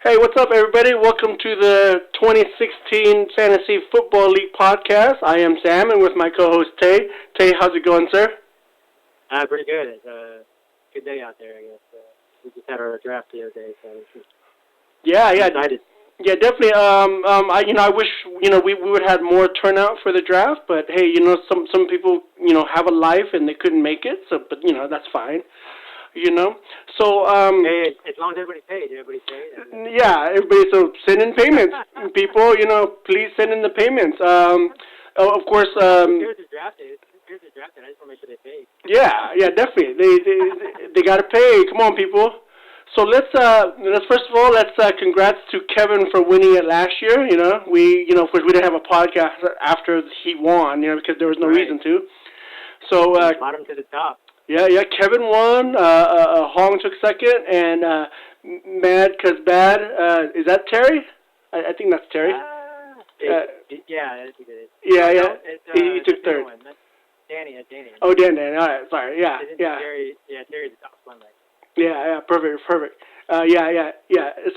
Hey, what's up, everybody? Welcome to the 2016 Fantasy Football League podcast. I am Sam, and with my co-host Tay. Tay, how's it going, sir? Pretty good. It's a good day out there, I guess. We just had our draft the other day, so Yeah, I'm yeah, excited. yeah, definitely. I wish we would have more turnout for the draft, but hey, some people have a life and they couldn't make it, so but that's fine. You know, so Hey, as long as everybody's paid. yeah, everybody, so send in payments, people. Please send in the payments. Of course. Here's the draft day. Here's the draft day. I just want to make sure they pay. Yeah, definitely. They gotta pay. Come on, people. So let's first of all congrats to Kevin for winning it last year. Of course we didn't have a podcast after he won, because there was no Right. reason to. So Bottom to the top. yeah, Kevin won. Hong took second, and Mad Cause Bad. Is that Terry? I think that's Terry. Yeah, that's what it is. Yeah, No, it's, he took third. One. That's Danny. Oh, Danny. All right, sorry. Yeah. Terry's the top one. Like. Yeah, perfect. Yeah.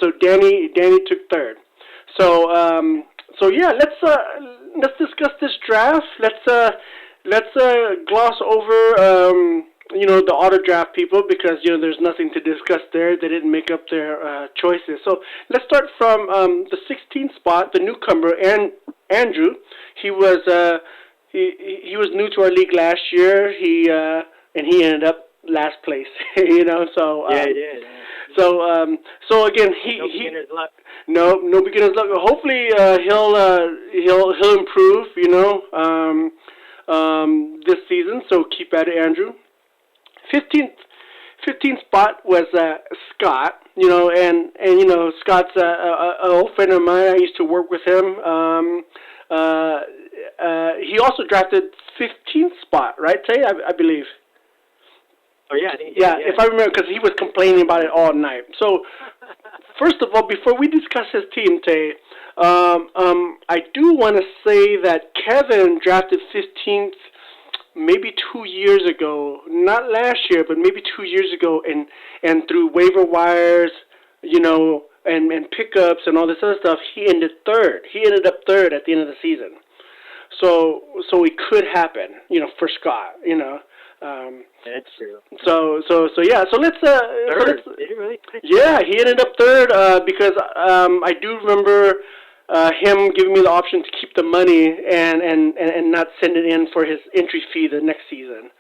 So Danny took third. So yeah, let's discuss this draft. Let's gloss over the auto draft people, because there's nothing to discuss there. They didn't make up their choices. So let's start from the 16th spot, the newcomer, and Andrew. He was he was new to our league last year. He ended up last place. So Yeah, he did. So again, no beginner's luck. No beginner's luck. Hopefully, he'll improve. This season. So keep at it, Andrew. 15th spot was Scott. Scott's an old friend of mine. I used to work with him. He also drafted 15th spot, right, Tay? I believe. Oh, yeah, I think yeah, if I remember, because he was complaining about it all night. So, first of all, before we discuss his team, Tay, I do want to say that Kevin drafted 15th maybe 2 years ago, not last year, but maybe 2 years ago, and through waiver wires, and pickups and all this other stuff, he ended third. He ended up third at the end of the season. So it could happen, for Scott, That's true. So yeah. So let's. Third? Did he really? Yeah, he ended up third because I do remember him giving me the option to keep the money and not send it in for his entry fee the next season.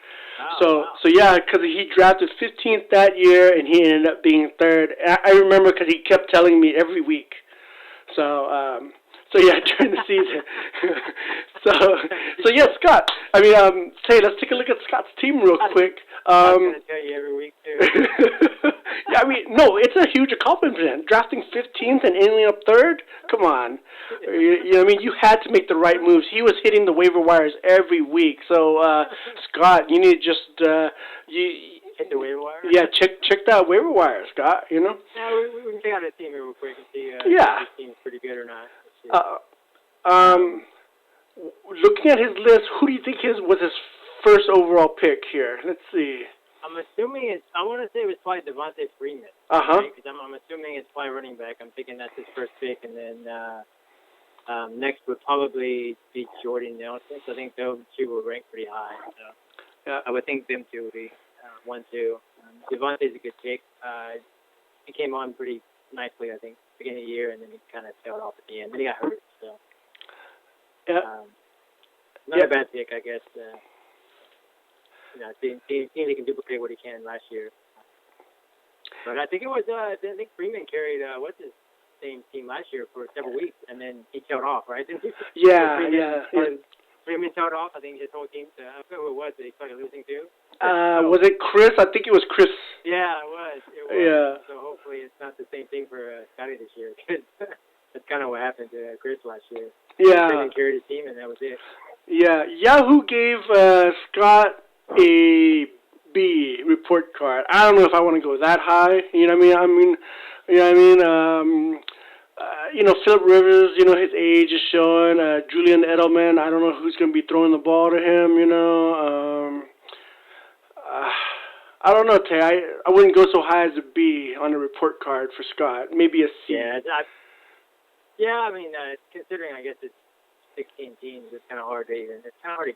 Wow. So yeah, because he drafted 15th that year and he ended up being third. I remember because he kept telling me every week. So yeah, during the season. so yeah, Scott. I mean, say, let's take a look at Scott's team real quick. I'm gonna tell you every week too. Yeah, I mean, no, it's a huge accomplishment. Drafting 15th and ending up third. Come on. I mean, you had to make the right moves. He was hitting the waiver wires every week. So, Scott, you need to just hit the waiver wire. Yeah, check that waiver wire, Scott. Yeah, we can check out his team real quick and see if his team's pretty good or not. Looking at his list, who do you think was his first overall pick here? Let's see. I'm assuming I want to say it was probably Devontae Freeman. Uh-huh. Right? Because I'm assuming it's probably running back. I'm thinking that's his first pick, and then next would probably be Jordan Nelson. So I think those two will rank pretty high. So yeah. I would think them two would be 1, 2. Devontae's a good pick. He came on pretty nicely, I think, beginning of the year, and then he kind of tailed off at the end. Then he got hurt, so. Not a bad pick, I guess. Seeing he can duplicate what he can last year. But I think it was, I think Freeman carried, what's his same team last year for several weeks, and then he tailed off, right? Yeah. Freeman tailed off, I think his whole team, I forget who it was that he started losing to. Was it Chris? I think it was Chris. Yeah, it was. Yeah. So hopefully it's not the same thing for Scotty this year, because that's kind of what happened to Chris last year. Yeah. Freeman carried his team, and that was it. Yeah. Yahoo gave Scott a B report card. I don't know if I want to go that high. You know what I mean? Philip Rivers, his age is showing. Julian Edelman, I don't know who's going to be throwing the ball to him, I don't know, Tay. I wouldn't go so high as a B on a report card for Scott. Maybe a C. Yeah, it's not, yeah. I mean, considering I guess it's 16 teams, it's kind of hard to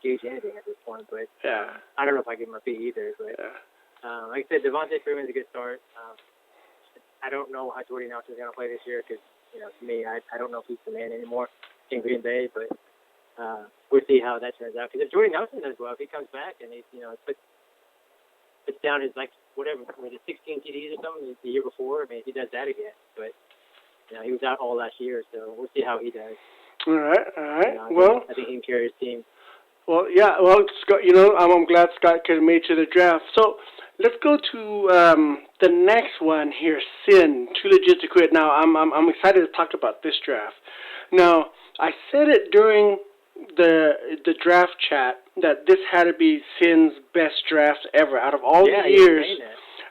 gauge anything at this point. But Yeah. I don't know if I give him a B either. But Yeah. like I said, Devontae Freeman's a good start. I don't know how Jordy Nelson's going to play this year because, to me, I don't know if he's the man anymore in Green Bay. But we'll see how that turns out. Because if Jordy Nelson does well, if he comes back and he, puts down his, whatever, was it 16 TDs or something the year before? I mean, if he does that again. But, he was out all last year, so we'll see how he does. All right. I think he can carry his team. Well, yeah. Well, Scott, I'm glad Scott could have made it to the draft. So let's go to the next one here. Sin, Too Legit to Quit. Now, I'm excited to talk about this draft. Now, I said it during the draft chat that this had to be Sin's best draft ever out of all the years.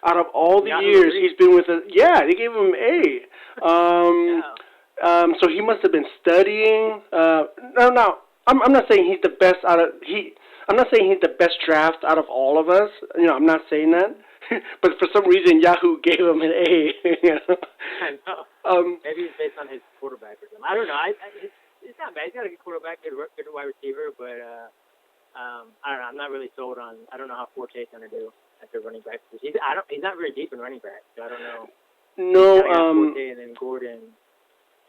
Out of all the years he's been with us. Yeah, they gave him an A. So he must have been studying. No, I'm not saying he's the best I'm not saying he's the best draft out of all of us. I'm not saying that. But for some reason, Yahoo gave him an A. I know. Maybe it's based on his quarterback or something. I don't know. It's not bad. He's got a good quarterback, good wide receiver, but I don't know. I'm not really sold on. I don't know how Forte's going to do at the running back position. He's not very deep in running back, so I don't know. No. Forte and then Gordon.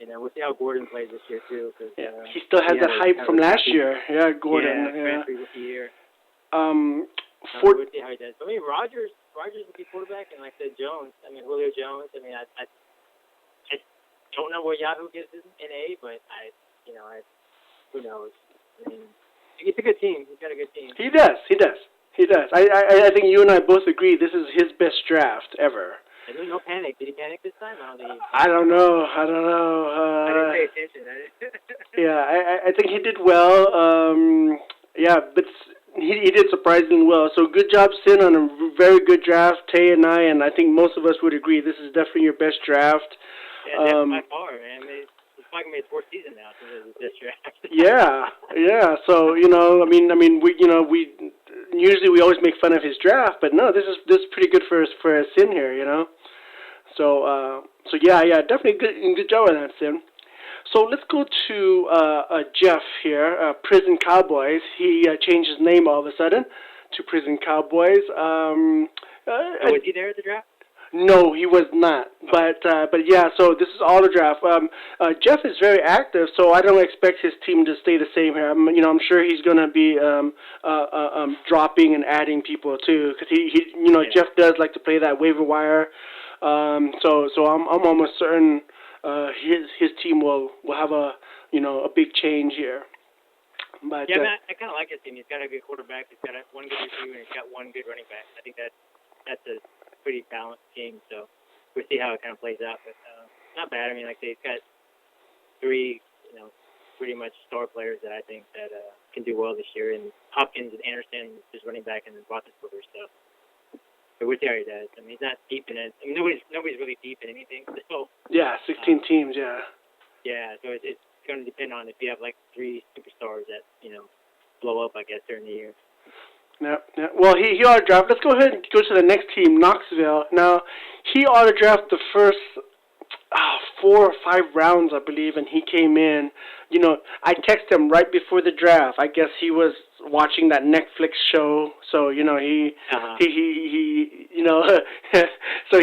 We'll see how Gordon plays this year too. Cause, he still has the hype from last year. Yeah, Gordon. Yeah, rookie year. We'll see how he does. But, Rodgers will be quarterback, and like I said, Julio Jones. I don't know where Yahoo gives him an A, but who knows? It's a good team. He's got a good team. He does. I think you and I both agree this is his best draft ever. There's no panic. Did he panic this time? I don't know. I didn't pay attention. Yeah, I think he did well. But he did surprisingly well. So good job, Sin, on a very good draft. Tay and I think most of us would agree this is definitely your best draft. Yeah, by far, man. It's probably made 4th season now since this draft. Yeah. So we usually we always make fun of his draft, but no, this is pretty good for a Sin here, So yeah, definitely good job on that, Sin. So let's go to Jeff here, Prison Cowboys. He changed his name all of a sudden to Prison Cowboys. Was he there at the draft? No, he was not. But yeah, so this is all the draft. Jeff is very active, so I don't expect his team to stay the same here. I'm sure he's going to be dropping and adding people too, because Jeff does like to play that waiver wire. So I'm almost certain his team will have a big change here. But I kind of like his team. He's got a good quarterback. He's got one good receiver, and he's got one good running back. I think that's a pretty balanced team. So we'll see how it kind of plays out. But not bad. Like I say, he's got 3, pretty much star players that I think that can do well this year. And Hopkins and Anderson is running back, and then Roethlisberger. So we'll see how he does. He's not deep in it. Nobody's really deep in anything. So 16 teams. Yeah. Yeah. So it's going to depend on if you have 3 superstars that blow up, I guess, during the year. Yeah. Well, he autographed. Let's go ahead and go to the next team, Knoxville. Now, he autographed the first 4 or 5 rounds, I believe, and he came in. I texted him right before the draft. I guess he was watching that Netflix show, so he so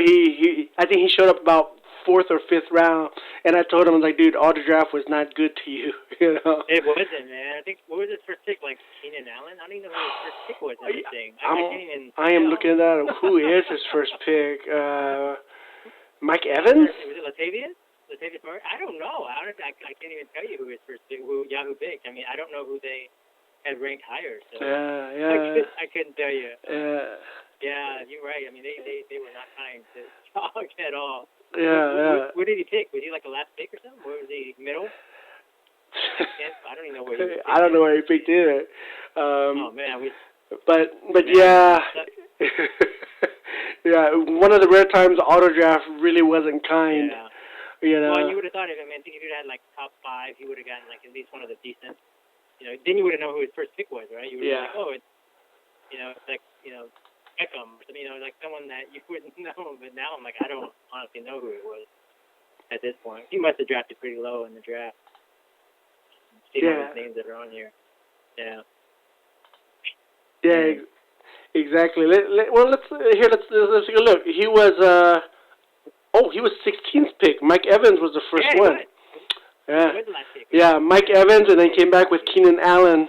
I think he showed up about 4th or 5th round, and I told him, dude, autograph was not good to you. It wasn't, man. I think what was his first pick? Keenan Allen? I don't even know who his first pick was. I am looking at that. Who is his first pick? Mike Evans? Was it Latavius Murray? I don't know. I can't even tell you who his first pick, who Yahoo picked. I don't know who they had ranked higher. So yeah. I couldn't tell you. Yeah, you're right. They were not kind to talk at all. Yeah. What did he pick? Was he a last pick or something? Or was he middle? I don't even know where he picked. I don't know where he picked either. Oh man, but yeah. Yeah, one of the rare times the auto draft really wasn't kind. Yeah. Well, you would have thought I think if you had top 5, he would have gotten at least one of the decent. Then you would have known who his first pick was, right? You would have it's Beckham, like someone that you wouldn't know. But now I'm like, I don't honestly know who it was at this point. He must have drafted pretty low in the draft. See all these names that are on here. Yeah. Yeah, exactly. Let's take a look. He was 16th pick. Mike Evans was the first one. Yeah, Mike Evans, and then came back with Keenan Allen.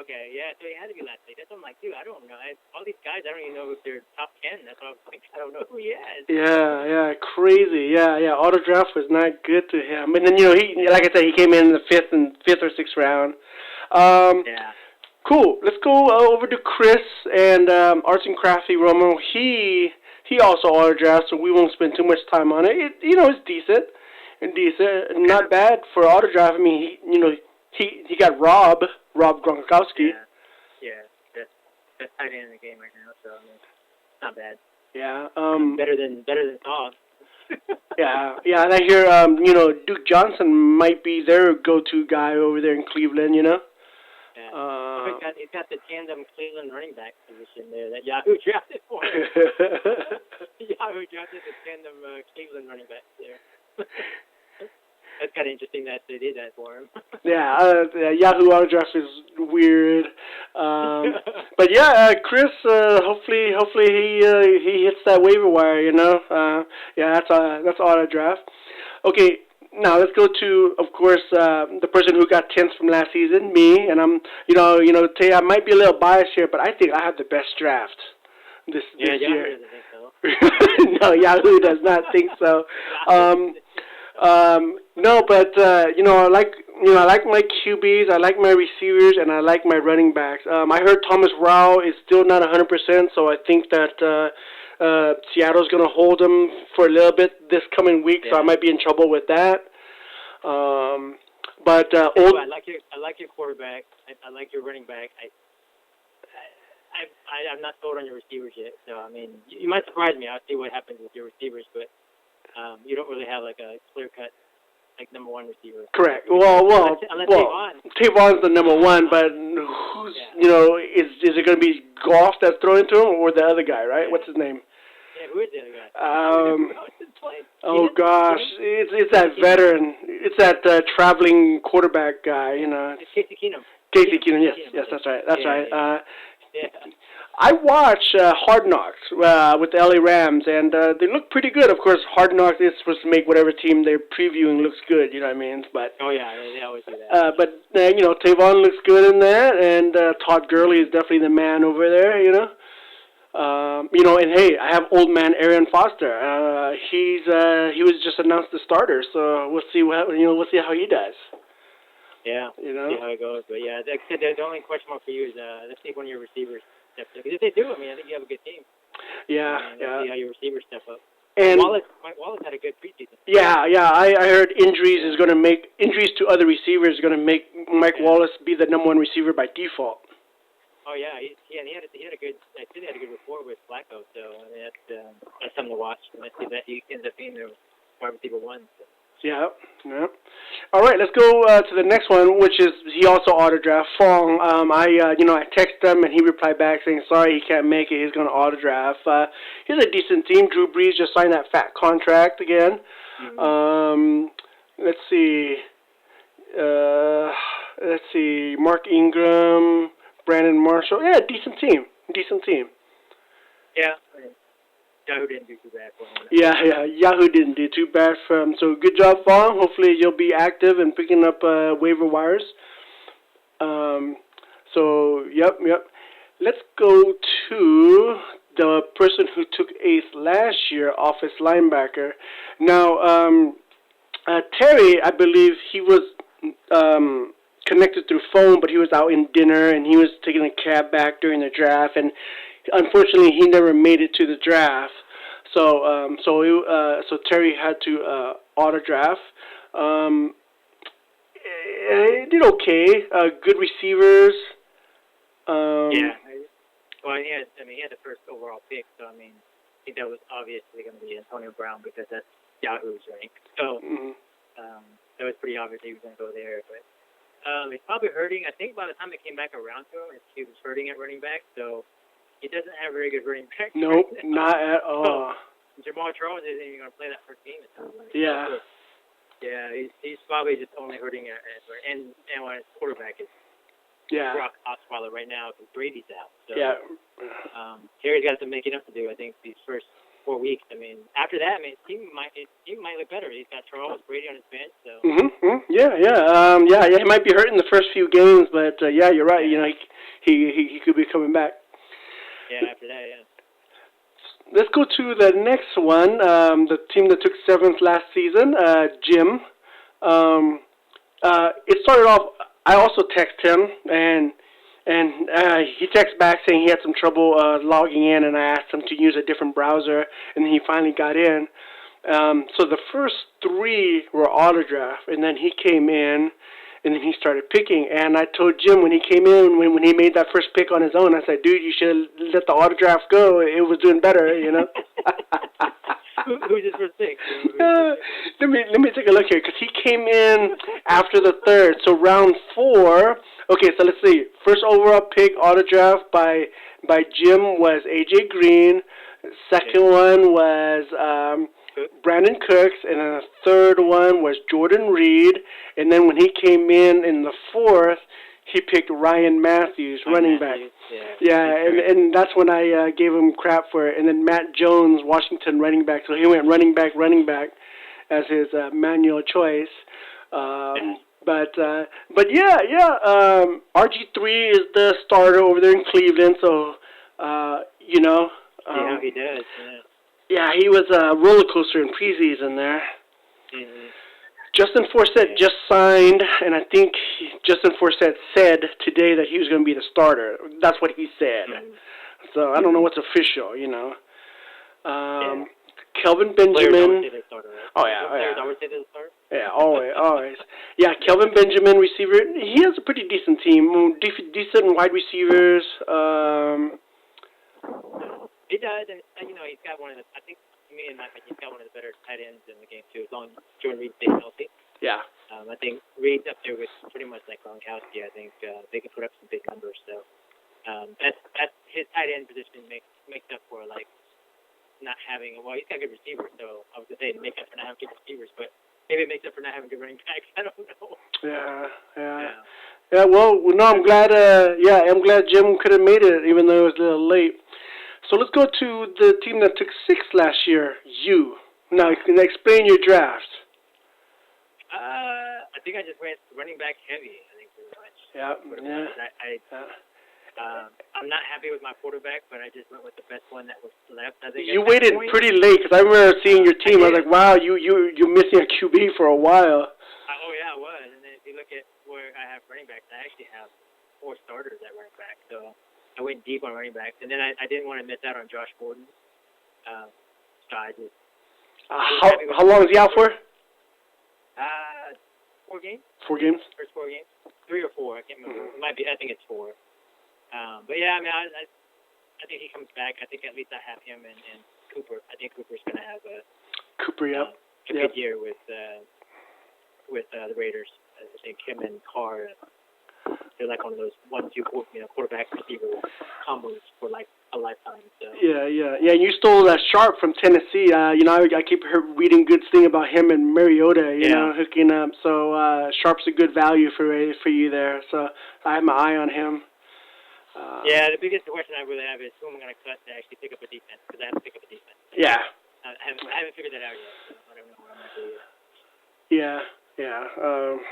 Okay, yeah, so he had to be last pick. That's what I'm like, dude, I don't know. All these guys, I don't even know if they're top 10. That's what I'm like, I don't know who he is. Yeah, crazy. Yeah, auto draft was not good to him. And then, he, like I said, he came in the fifth or sixth round. Yeah. Cool. Let's go over to Chris and Arts and Crafty Romo. He also auto drafts, so we won't spend too much time on it. It's decent. Not bad for auto draft. I mean, he got Rob Gronkowski. Yeah. That's tight end in the game right now, so I mean, not bad. Yeah. Better than Todd. yeah, and I hear Duke Johnson might be their go-to guy over there in Cleveland. Yeah. He's got the tandem Cleveland running back position there that Yahoo drafted for him. Yahoo drafted the tandem Cleveland running back there. That's kind of interesting that they did that for him. Yahoo auto draft is weird. But yeah, Chris, hopefully he hits that waiver wire. That's auto draft. Okay. Now let's go to, of course, the person who got 10th from last season, me, and I'm, Tay, I might be a little biased here, but I think I have the best draft this year. Yahoo doesn't think so. No, Yahoo does not think so. No, but I like my QBs, I like my receivers, and I like my running backs. I heard Thomas Rowell is still not 100%, so I think that Seattle's going to hold him for a little bit this coming week, so I might be in trouble with that. I like your quarterback. I like your running back. I'm not sold on your receivers yet. So I mean, you might surprise me. I'll see what happens with your receivers, but you don't really have like a clear cut number one receiver. Correct. Well, Tavon's the number one, but who's is it going to be Goff that's throwing to him, or the other guy? Right? What's his name? Yeah, who is the other guy? Oh gosh, it's that veteran. It's that traveling quarterback guy. It's Casey Keenum. Yes, that's right. I watch Hard Knocks with the LA Rams, and they look pretty good. Of course, Hard Knocks is supposed to make whatever team they're previewing looks good. You know what I mean? But they always do that. But Tavon looks good in that, and Todd Gurley is definitely the man over there. And hey, I have old man Arian Foster. He was just announced the starter, so we'll see we'll see how he does. Yeah, see how it goes. But yeah, like I said, the only question mark for you is let's see if one of your receivers steps up. Because if they do, I mean, I think you have a good team. Yeah. See how your receivers step up. And Mike Wallace had a good preseason. Yeah. I heard injuries to other receivers is going to make Mike Wallace be the number one receiver by default. Oh yeah, he had a good. I think he had a good rapport with Flacco, so I mean, that's something to watch. I see that he ends up being their wide receiver one. So. Yeah. All right, let's go to the next one, which is he also auto draft Fong. I texted him and he replied back saying sorry he can't make it. He's going to auto draft. He's a decent team. Drew Brees just signed that fat contract again. Mm-hmm. Let's see. Mark Ingram, Brandon Marshall. Yeah, decent team. Yeah. Yahoo didn't do too bad for him. Yeah, Yahoo didn't do too bad for him. So good job, Fong. Hopefully you'll be active and picking up waiver wires. Yep. Let's go to the person who took 8th last year, office linebacker. Now, Terry, I believe he was connected through phone, but he was out in dinner and he was taking a cab back during the draft, and unfortunately he never made it to the draft. So Terry had to auto draft. He did okay. Good receivers. Well, he had the first overall pick, so I mean, I think that was obviously going to be Antonio Brown because that's Yahoo's rank. So that was pretty obvious he was going to go there. But he's probably hurting. I think by the time it came back around to him, he was hurting at running back. So he doesn't have very good running backs. Nope, right now. not at all. Jamal Charles isn't even going to play that first game. It sounds like. Yeah. So, yeah, he's probably just only hurting and when his quarterback is Yeah. Brock Osweiler right now because Brady's out. So, Yeah. Terry's got some making up to do. I think these first 4 weeks. I mean, after that, his team might look better. He's got Charles Brady on his bench, so. Yeah. Yeah. He might be hurt in the first few games, but yeah, you're right. You know, he could be coming back. Yeah. After that, yeah. Let's go to the next one. The team that took 7th last season, Jim. It started off. I also text him, and he texted back saying he had some trouble logging in, and I asked him to use a different browser, and he finally got in. So the first 3 were autograph, and then he came in, and then he started picking. And I told Jim when he came in, when he made that first pick on his own, I said, dude, you should let the autograph go. It was doing better, you know. Who's his first pick? Let me take a look here, because he came in after the 3rd, so round 4. Okay, so let's see. First overall pick autograph by Jim was AJ Green. Second one was Brandon Cooks, and then the third one was Jordan Reed. And then when he came in the 4th, he picked Ryan Matthews, running back. Yeah, and that's when I gave him crap for it. And then Matt Jones, Washington running back. So he went running back as his manual choice. But yeah, RG3 is the starter over there in Cleveland. So you know. See how he does. Yeah, he was a roller coaster in preseason there. Justin Forsett just signed, and I think Justin Forsett said today that he was going to be the starter. That's what he said. So I don't know what's official, you know. Kelvin Benjamin. Oh yeah. Yeah, always. Yeah, Kelvin Benjamin, receiver. He has a pretty decent team. Decent wide receivers. He does, and you know he's got one of the. I think, in my opinion, he's got one of the better tight ends in the game too, as long as Jordan Reed stays healthy. Yeah. I think Reed's up there with pretty much like Gronkowski. I think they can put up some big numbers. So that's his tight end position makes up for like not having. Well, he's got good receivers, so I was gonna say to make up for not having good receivers, but maybe it makes up for not having good running backs. I don't know. Yeah. Well, no, I'm glad. I'm glad Jim could have made it, even though it was a little late. So let's go to the team that took 6th last year. You. Now, explain your draft. I think I just went running back heavy. I think pretty much. Yeah. I'm not happy with my quarterback, but I just went with the best one that was left. I think you waited pretty late, because I remember seeing your team. I was like, wow, you're missing a QB for a while. Oh yeah, I was. And then if you look at where I have running backs, I actually have 4 starters at running back. So I went deep on running backs, and then I didn't want to miss out on Josh Gordon. So I just. How long is he out for? 4 games. 4 games. First 4 games. 3 or 4. I can't remember. It might be. I think it's 4. But yeah, I mean, I think he comes back. I think at least I have him and Cooper. I think Cooper's going to have a good year with the Raiders. I think him and Carr, they're like one of those 1-2 quarterback receiver combos for like a lifetime. So. Yeah. You stole that Sharp from Tennessee. I keep reading good thing about him and Mariota. You know, hooking up. So Sharp's a good value for you there. So I have my eye on him. The biggest question I really have is who am I going to cut to actually pick up a defense? Because I have to pick up a defense. Yeah. I haven't figured that out yet. So I don't know what I'm going to do yet. Yeah. I'm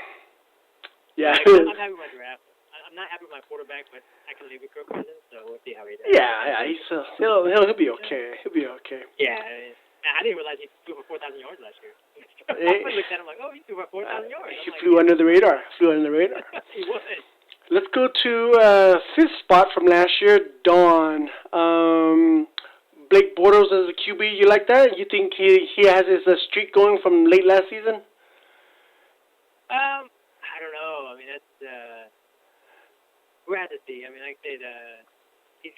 happy with my draft. I'm not happy with my quarterback, but I can live with Kirk Cousins, so we'll see how he does. Yeah. He'll be okay. He'll be okay. Yeah. I didn't realize he threw for 4,000 yards last year. I looked at him like, he threw for 4,000 yards. He flew under the radar. He was. Let's go to 5th spot from last year, Dawn. Blake Bortles as a QB, you like that? You think he has his streak going from late last season? I don't know. I mean, that's we'll have to see. I mean, like I said, he's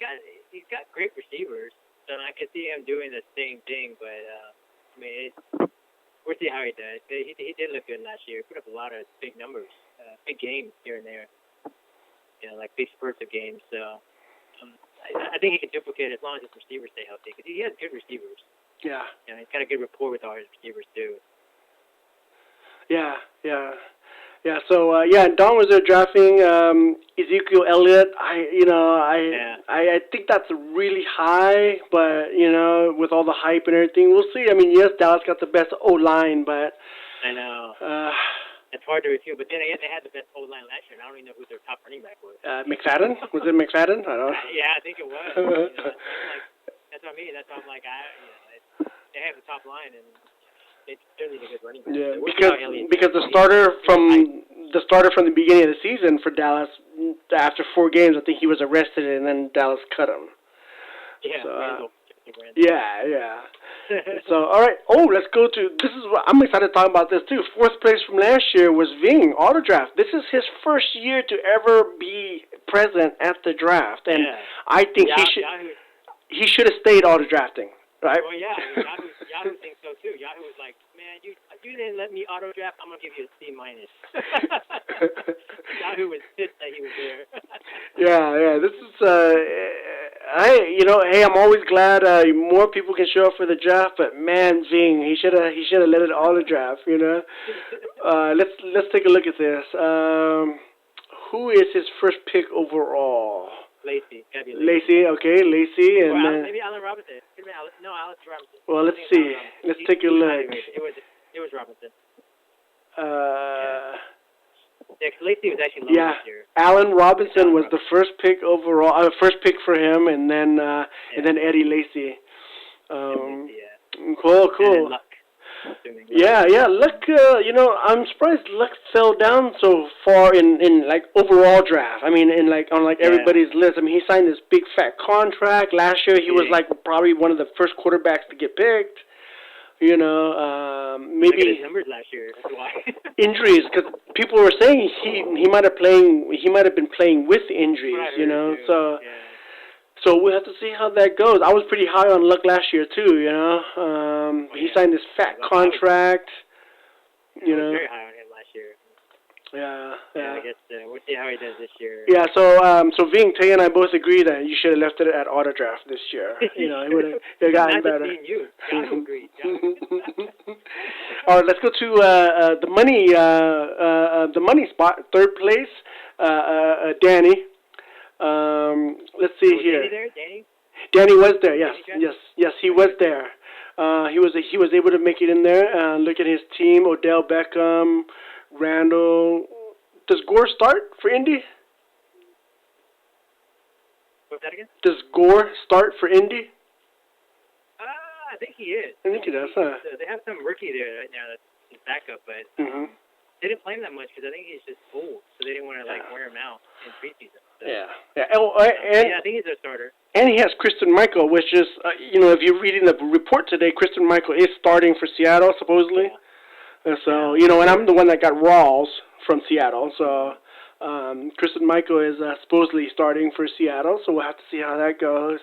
got great receivers, so I can see him doing the same thing. But I mean, we'll see how he does. He did look good last year. He put up a lot of big numbers, big games here and there. Like big spurts of games. So I think he can duplicate as long as his receivers stay healthy because he has good receivers. Yeah. You know, he's got a good rapport with all his receivers too. Yeah. So Don was there drafting Ezekiel Elliott. I think that's really high, but with all the hype and everything, we'll see. I mean, yes, Dallas got the best O line, but I know it's hard to refute. But then again, they had the best O line last year. And I don't even know who their top running back was. McFadden? Was it McFadden? I don't know. Yeah, I think it was. That's what I mean. That's why I'm like, they have the top line and. They're really a good running back. Yeah, because the starter from the beginning of the season for Dallas, after 4 games, I think he was arrested, and then Dallas cut him. Yeah. So, yeah. So, all right. Oh, let's go to this. Is what I'm excited to talk about this too. 4th place from last year was Ving auto draft. This is his first year to ever be present at the draft, and I think he should have stayed auto drafting. Right? Well, yeah, Yahoo thinks so too. Yahoo was like, man, you didn't let me auto draft. I'm gonna give you a C-. Yahoo was pissed that he was there. Yeah. This is hey, I'm always glad more people can show up for the draft. But man, Ving, he should have let it auto draft. Let's take a look at this. Who is his first pick overall? Lacey. Lacey, okay, Lacey, and maybe Allen Robinson. Alex Robinson. Well, let's see. Let's take a look. It was Robinson. Lacey was actually low this year. Allen Robinson was the first pick overall. First pick for him, and then Eddie Lacy. Cool. And Luck. Yeah. Luck. I'm surprised Luck fell down so far in like overall draft. I mean, on everybody's list. I mean, he signed this big fat contract last year. He was like probably one of the first quarterbacks to get picked. Maybe look at his numbers last year. That's why. Injuries, because people were saying he might have been playing with injuries. So we'll have to see how that goes. I was pretty high on Luck last year too. He signed this fat contract. I was very high on him last year. Yeah. I guess we'll see how he does this year. Yeah. So Ving, Tay, and I both agree that you should have left it at auto draft this year. He would have gotten better. Not just me and you. John agreed. All right, let's go to the money spot, 3rd place. Danny. Let's see here. Danny there? Danny was there. Yes, he was there. He was able to make it in there. Look at his team: Odell Beckham, Randall. Does Gore start for Indy? What's that again? Does Gore start for Indy? I think he is. I think he does. Huh? They have some rookie there right now that's his backup, but they didn't play him that much because I think he's just old, so they didn't want to wear him out in preseason. So, and I think he's a starter. And he has Christine Michael, which is, if you're reading the report today, Christine Michael is starting for Seattle, supposedly. Yeah. So, and I'm the one that got Rawls from Seattle. So, Christine Michael is supposedly starting for Seattle, so we'll have to see how that goes.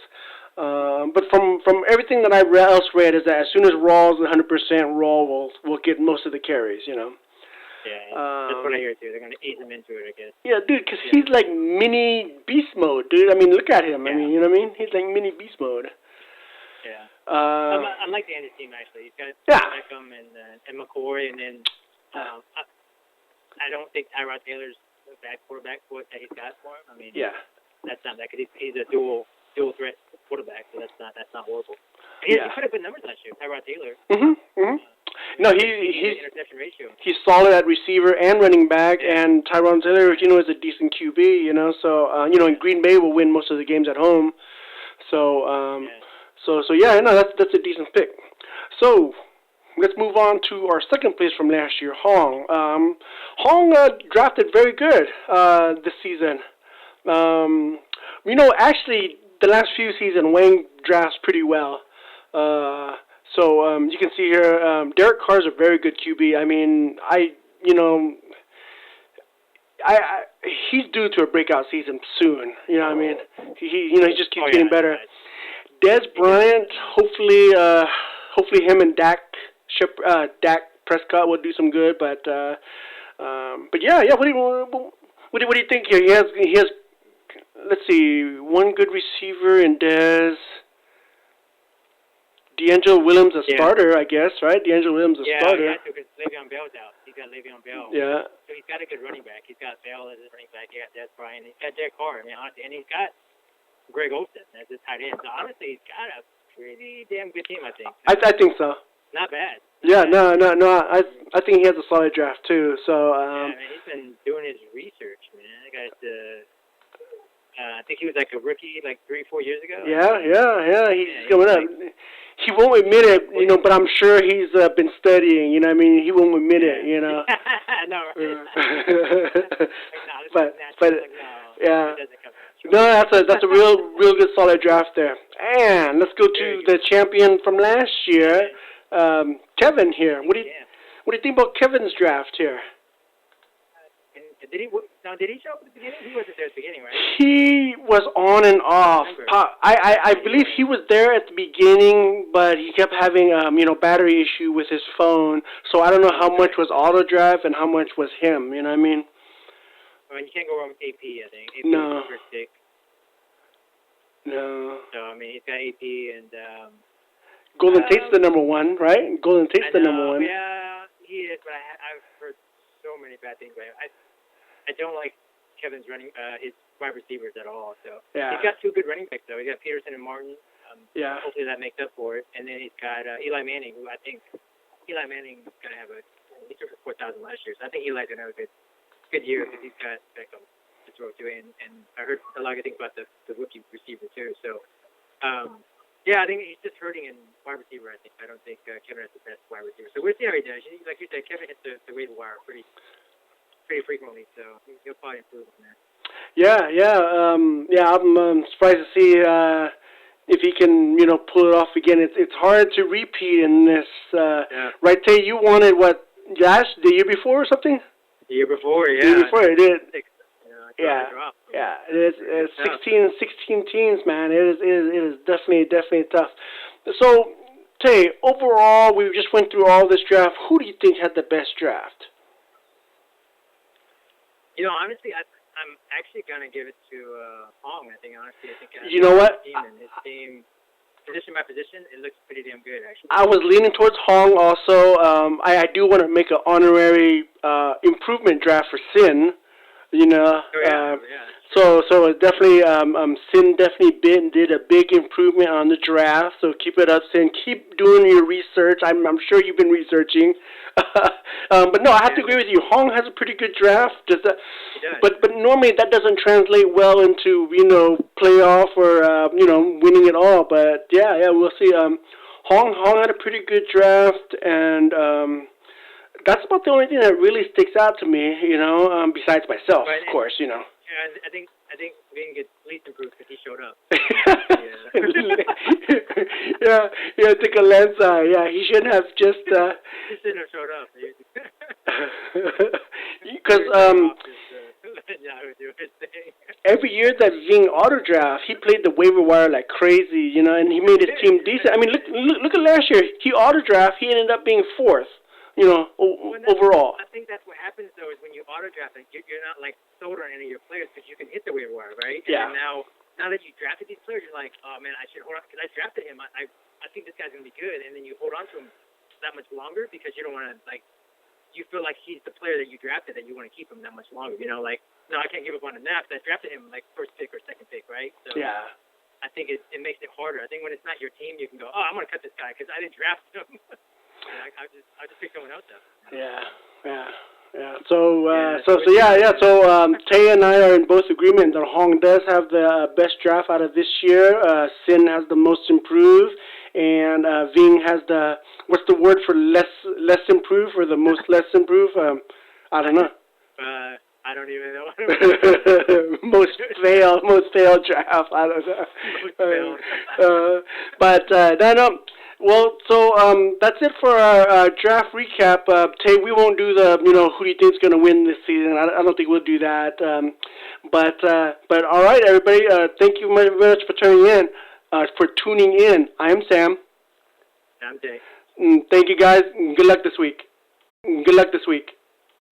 But from everything that I else read is that as soon as Rawls is 100%, Rawl will get most of the carries, Yeah, that's what I hear too. They're gonna ease him into it, I guess. Yeah, dude, because he's like mini beast mode, dude. I mean, look at him. I mean, you know what I mean? He's like mini beast mode. Yeah. I like the end of the team actually. He's got Beckham and McCoy, and then I don't think Tyrod Taylor's a bad quarterback for what that he's got for him. I mean, that's not that because he's a dual threat quarterback, so that's not horrible. He put up good numbers last year, Tyrod Taylor. No, interception ratio. He's solid at receiver and running back, and Tyrod Taylor, is a decent QB, So, in Green Bay will win most of the games at home. So, that's a decent pick. So, let's move on to our 2nd place from last year, Hong. Hong drafted very good this season. Actually, the last few seasons, Wayne drafts pretty well. So you can see here, Derek Carr's a very good QB. I mean, he's due to a breakout season soon. You know what I mean? He just keeps getting better. Des Bryant, hopefully him and Dak Prescott will do some good. But yeah. What do you think here? He has let's see, one good receiver in Dez. D'Angelo Williams a starter, I guess, right? D'Angelo Williams a starter. Yeah, because Le'Veon Bell's out. He's got Le'Veon Bell. Yeah. So he's got a good running back. He's got Bell as his running back. He got Des Bryant. He's got Derek Carr. I mean, honestly, and he's got Greg Olsen as his tight end. So honestly, he's got a pretty damn good team, I think. I think so. Not bad. Yeah, no. I think he has a solid draft too. So. Yeah, man, he's been doing his research, man. That guy's I think he was like a rookie like 3-4 years ago. Yeah. He's coming up. He won't admit it, but I'm sure he's been studying. You know what I mean? He won't admit it. No, right? but yeah. No, that's a real good solid draft there. And let's go to the champion from last year, Kevin here. What do you think about Kevin's draft here? Did he show up at the beginning? He wasn't there at the beginning, right? He was on and off. I believe he was there at the beginning, but he kept having battery issue with his phone. So I don't know how much was auto draft and how much was him. You know what I mean? Well, you can't go wrong with AP, I think. AP No. is the first pick. No. So I mean, he's got AP and. Golden Tate's the number one, right? Golden Tate's the number one. Yeah, he is, but I've heard so many bad things about him. I don't like Kevin's running his wide receivers at all. So he's got two good running backs though. He's got Peterson and Martin. Hopefully that makes up for it. And then he's got Eli Manning, who I think Eli Manning's gonna have he took for 4,000 last year. So I think Eli's gonna have a good year because he's got Beckham to throw to. And I heard a lot of good things about the rookie receiver too. So I think he's just hurting in wide receiver. I don't think Kevin has the best wide receiver. So we'll see how he does. Like you said, Kevin hits the waiver wire pretty frequently, so he'll probably improve on that. I'm surprised to see if he can, pull it off again. It's hard to repeat in this. Right, Tay? You wanted what? The year before or something? The year before, yeah. The year before, it did. It's 16 teams, man. It is definitely tough. So, Tay, overall, we just went through all this draft. Who do you think had the best draft? Honestly, I'm actually going to give it to Hong, I think, honestly. I think you know what? His team, position by position, it looks pretty damn good, actually. I was leaning towards Hong also. I do want to make an honorary improvement draft for Sin. So definitely, Sin definitely did a big improvement on the draft. So keep it up, Sin. Keep doing your research. I'm sure you've been researching. But no, I have to agree with you. Hong has a pretty good draft. But normally that doesn't translate well into playoff or winning it all. But yeah, we'll see. Hong had a pretty good draft, and that's about the only thing that really sticks out to me, besides myself, of course, Yeah, I think Ving gets least improved because he showed up. I think Alenza, he shouldn't have just... he shouldn't have showed up. Because every year that Ving auto draft, he played the waiver wire like crazy, and he made his team decent. I mean, look at last year. He auto draft, he ended up being fourth. Overall. I think that's what happens, though, is when you auto-draft, you're not, sold on any of your players because you can hit the waiver wire, right? Yeah. And now that you drafted these players, you're like, oh, man, I should hold on because I drafted him. I think this guy's going to be good. And then you hold on to him that much longer because you don't want to, you feel like he's the player that you drafted that you want to keep him that much longer. No, I can't give up on him now because I drafted him, first pick or second pick, right? So yeah. I think it makes it harder. I think when it's not your team, you can go, oh, I'm going to cut this guy because I didn't draft him. I'll just pick someone else up. Yeah. So Tay and I are in both agreement that Hong does have the best draft out of this year. Sin has the most improved, and Ving has what's the word for less improved or the most less improved? I don't know. I don't even know. most failed draft. I don't know. But no. Well, so that's it for our draft recap. Tay, we won't do the who do you think's going to win this season. I don't think we'll do that. But all right, everybody. Thank you very much for tuning in. I am Sam. I'm Tay. Thank you, guys. Good luck this week.